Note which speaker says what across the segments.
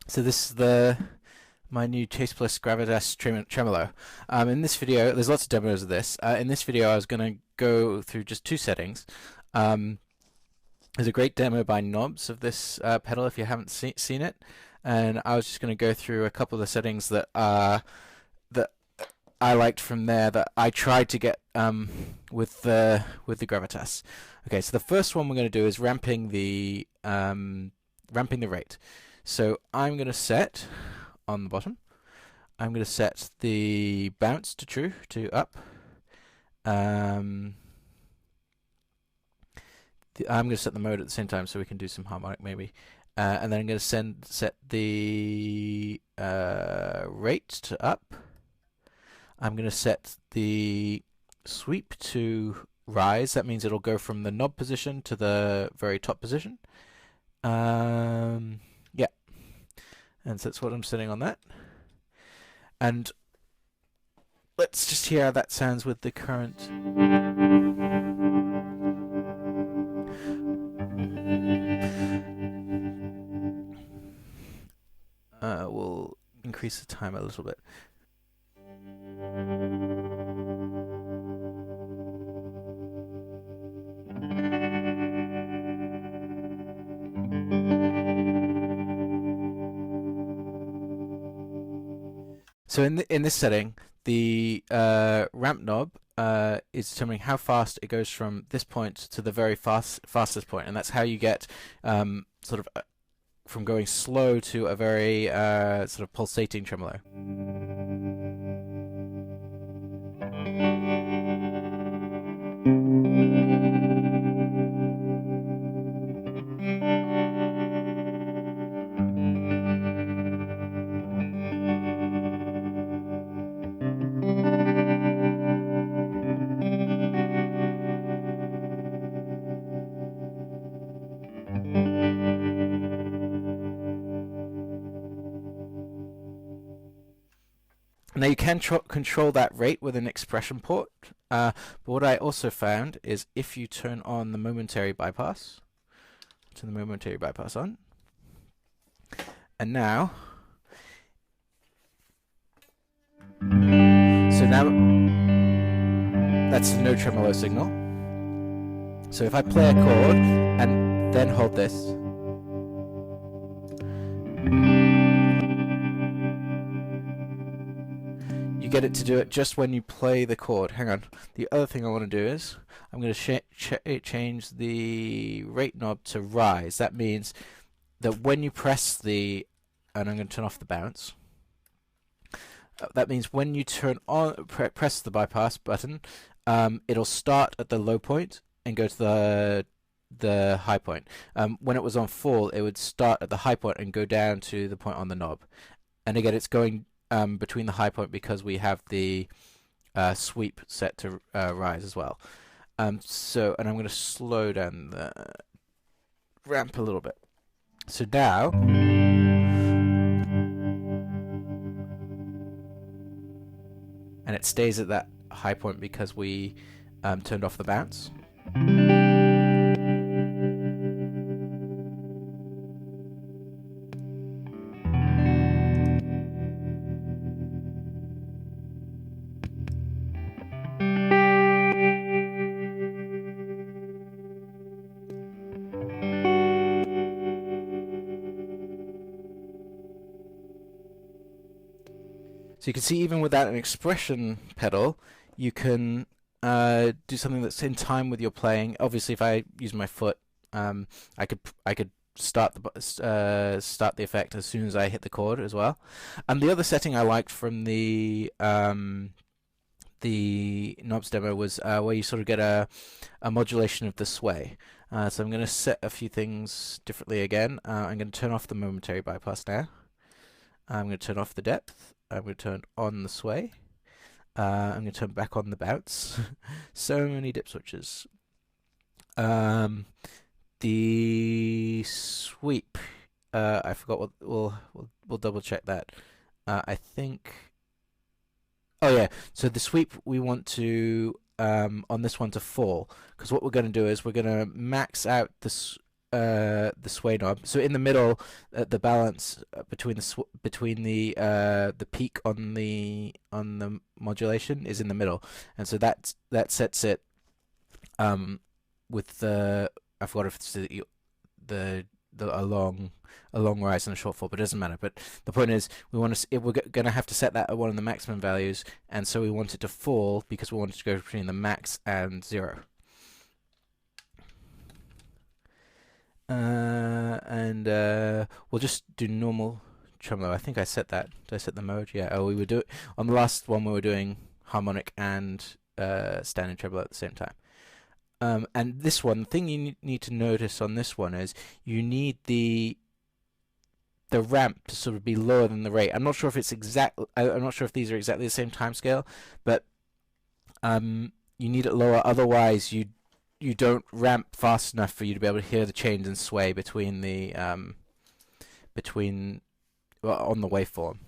Speaker 1: So this is my new Chase Bliss Gravitas Tremolo. In this video, there's lots of demos of this. In this video, I was going to go through just two settings. Um, there's a great demo by Knobs of this pedal if you haven't seen it, and I was just going to go through a couple of the settings that I liked from there that I tried to get with the Gravitas. Okay, so the first one we're going to do is ramping the rate. So I'm going to set on the bottom. I'm going to set the bounce to true to up. I'm going to set the mode at the same time so we can do some harmonic maybe. And then I'm going to set the rate to up. I'm going to set the sweep to rise. That means it'll go from the knob position to the very top position. Yeah, and so that's what I'm setting on that. And let's just hear how that sounds with the current. We'll increase the time a little bit. So in this setting, the ramp knob is determining how fast it goes from this point to the very fastest point, and that's how you get sort of from going slow to a very sort of pulsating tremolo. Now you can control that rate with an expression port, but what I also found is if you turn on the momentary bypass, turn the momentary bypass on, and now, so now that's the no tremolo signal. So if I play a chord and then hold this, you get it to do it just when you play the chord. Hang on. The other thing I want to do is I'm going to change the rate knob to rise. That means that when you press the, and I'm going to turn off the bounce. That means when you turn on, press the bypass button, it'll start at the low point and go to the high point. When it was on full, it would start at the high point and go down to the point on the knob. And again, it's going between the high point because we have the sweep set to rise as well. And I'm going to slow down the ramp a little bit. So now, and it stays at that high point because we turned off the bounce. So you can see even without an expression pedal, you can do something that's in time with your playing. Obviously, if I use my foot, I could start the effect as soon as I hit the chord as well. And the other setting I liked from the knobs demo was where you sort of get a modulation of the sway. So I'm going to set a few things differently again. I'm going to turn off the momentary bypass now. I'm going to turn off the depth. I'm going to turn on the sway. I'm going to turn back on the bounce. So many dip switches. The sweep. I forgot what. We'll double check that. I think. Oh yeah. So the sweep we want to on this one to fall, because what we're going to do is we're going to max out this the sway knob. So in the middle, the balance between the peak on the modulation is in the middle, and so that sets it with the, I forgot if it's the a long rise and a short fall, but it doesn't matter. But the point is, we're going to have to set that at one of the maximum values, and so we want it to fall because we want it to go between the max and 0. And we'll just do normal tremolo. I think I set that. Did I set the mode? Yeah. Oh, we would do it on the last one. We were doing harmonic and standing tremolo at the same time. And this one, the thing you need to notice on this one is you need the ramp to sort of be lower than the rate. I'm not sure if it's exact. I'm not sure if these are exactly the same time scale, but you need it lower. Otherwise, you don't ramp fast enough for you to be able to hear the change and sway between the on the waveform.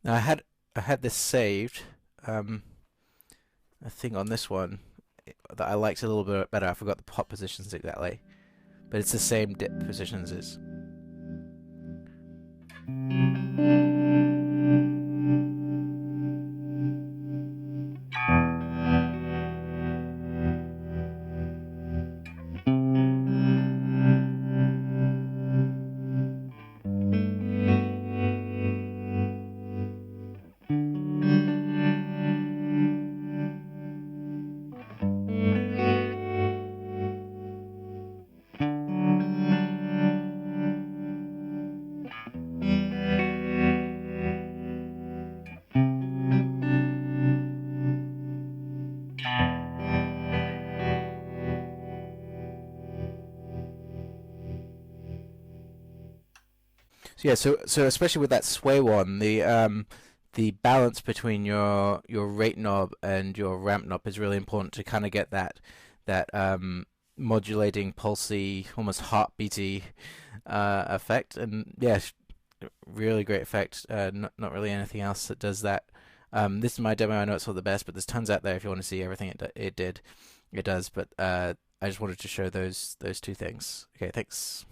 Speaker 1: Now I had this saved. I think on this one that I liked a little bit better. I forgot the pot positions exactly, but it's the same dip positions as. So yeah, so especially with that sway one, the balance between your rate knob and your ramp knob is really important to kind of get that modulating, pulsy, almost heartbeaty effect. And yeah, really great effect. Not really anything else that does that. This is my demo. I know it's not the best, but there's tons out there if you want to see everything it does. But I just wanted to show those two things. Okay, thanks.